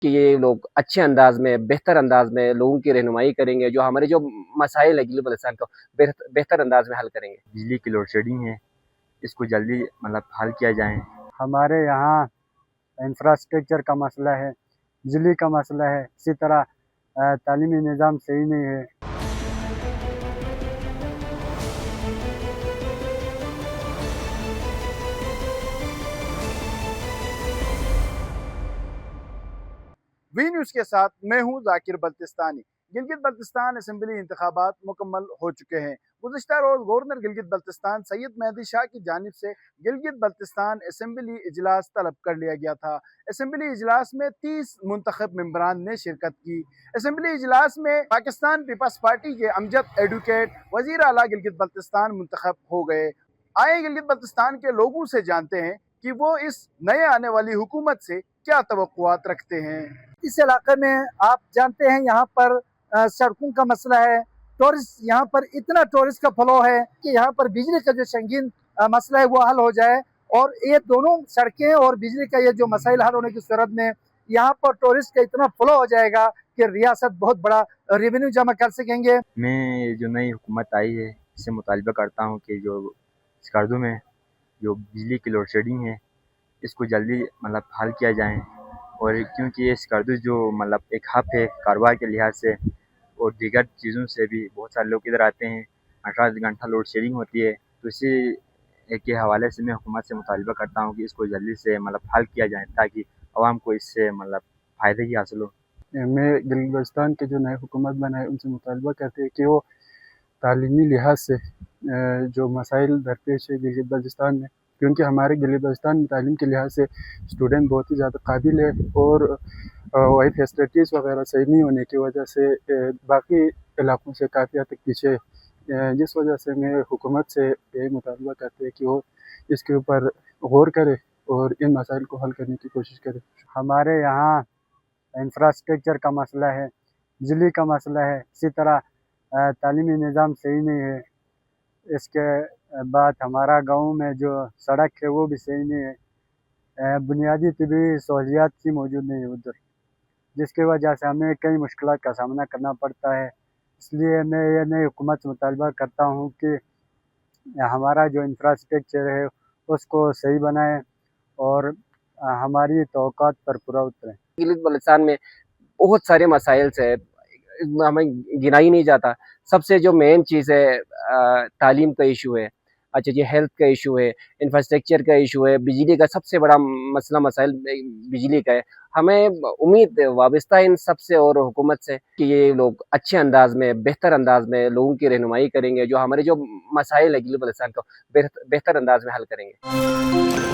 کہ یہ لوگ اچھے انداز میں بہتر انداز میں لوگوں کی رہنمائی کریں گے، جو ہمارے جو مسائل ہے گلگت بلتستان کو بہتر انداز میں حل کریں گے۔ بجلی کی لوڈ شیڈنگ ہے، اس کو جلدی حل کیا جائے۔ ہمارے یہاں انفراسٹرکچر کا مسئلہ ہے، بجلی کا مسئلہ ہے، اسی طرح تعلیمی نظام صحیح نہیں ہے۔ وی نیوز کے ساتھ میں ہوں ذاکر بلتستانی۔ گلگت بلتستان اسمبلی انتخابات مکمل ہو چکے ہیں۔ گزشتہ روز گورنر گلگت بلتستان سید مہدی شاہ کی جانب سے گلگت بلتستان اسمبلی اجلاس طلب کر لیا گیا تھا۔ اسمبلی اجلاس میں 30 منتخب ممبران نے شرکت کی۔ اسمبلی اجلاس میں پاکستان پیپلز پارٹی کے امجد ایڈوکیٹ وزیر اعلیٰ گلگت بلتستان منتخب ہو گئے۔ آئے گلگت بلتستان کے لوگوں سے جانتے ہیں کہ وہ اس نئے آنے والی حکومت سے کیا توقعات رکھتے ہیں۔ اس علاقے میں آپ جانتے ہیں یہاں پر سڑکوں کا مسئلہ ہے، ٹورسٹ یہاں پر اتنا ٹورسٹ کا فلو ہے کہ یہاں پر بجلی کا جو سنگین مسئلہ ہے وہ حل ہو جائے، اور یہ دونوں سڑکیں اور بجلی کا یہ جو مسائل حل ہونے کی صورت میں یہاں پر ٹورسٹ کا اتنا فلو ہو جائے گا کہ ریاست بہت بڑا ریونیو جمع کر سکیں گے۔ میں جو نئی حکومت آئی ہے اس سے مطالبہ کرتا ہوں کہ جو اسکردو میں جو بجلی کی لوڈ شیڈنگ ہے اس کو جلدی حل کیا جائے، اور کیونکہ یہ اسکردو جو ایک ہب ہے کاروبار کے لحاظ سے اور دیگر چیزوں سے بھی بہت سارے لوگ ادھر آتے ہیں، 18 گھنٹہ لوڈ شیڈنگ ہوتی ہے، تو اسی کے حوالے سے میں حکومت سے مطالبہ کرتا ہوں کہ اس کو جلدی سے حل کیا جائے تاکہ عوام کو اس سے فائدہ ہی حاصل ہو۔ میں گلگت بلتستان کے جو نئے حکومت بنائے ان سے مطالبہ کرتے ہیں کہ وہ تعلیمی لحاظ سے جو مسائل درپیش ہے گلگت بلتستان میں، کیونکہ ہمارے گلگت بلتستان میں تعلیم کے لحاظ سے اسٹوڈنٹ بہت ہی زیادہ قابل ہے، اور وہی فیسلٹیز وغیرہ صحیح نہیں ہونے کی وجہ سے باقی علاقوں سے کافی حد تک پیچھے، جس وجہ سے میں حکومت سے یہ مطالبہ کرتے ہیں کہ وہ اس کے اوپر غور کرے اور ان مسائل کو حل کرنے کی کوشش کرے۔ ہمارے یہاں انفراسٹرکچر کا مسئلہ ہے، بجلی کا مسئلہ ہے، اسی طرح تعلیمی نظام صحیح نہیں ہے۔ اس کے بعد ہمارا گاؤں میں جو سڑک ہے وہ بھی صحیح نہیں ہے، بنیادی طبی سہولیات کی موجود نہیں ہے ادھر، جس کی وجہ سے ہمیں کئی مشکلات کا سامنا کرنا پڑتا ہے۔ اس لیے میں یہ نئی حکومت سے مطالبہ کرتا ہوں کہ ہمارا جو انفراسٹرکچر ہے اس کو صحیح بنائیں اور ہماری توقعات پر پورا اتریں۔ گلگت بلتستان میں بہت سارے مسائل سے ہمیں گنا ہی نہیں جاتا۔ سب سے جو مین چیز ہے تعلیم کا ایشو ہے، اچھا جی ہیلتھ کا ایشو ہے، انفراسٹرکچر کا ایشو ہے، بجلی کا سب سے بڑا مسائل بجلی کا ہے۔ ہمیں امید وابستہ ہے ان سب سے اور حکومت سے کہ یہ لوگ اچھے انداز میں بہتر انداز میں لوگوں کی رہنمائی کریں گے، جو ہمارے جو مسائل ہے گلگت بلتستان کو بہتر انداز میں حل کریں گے۔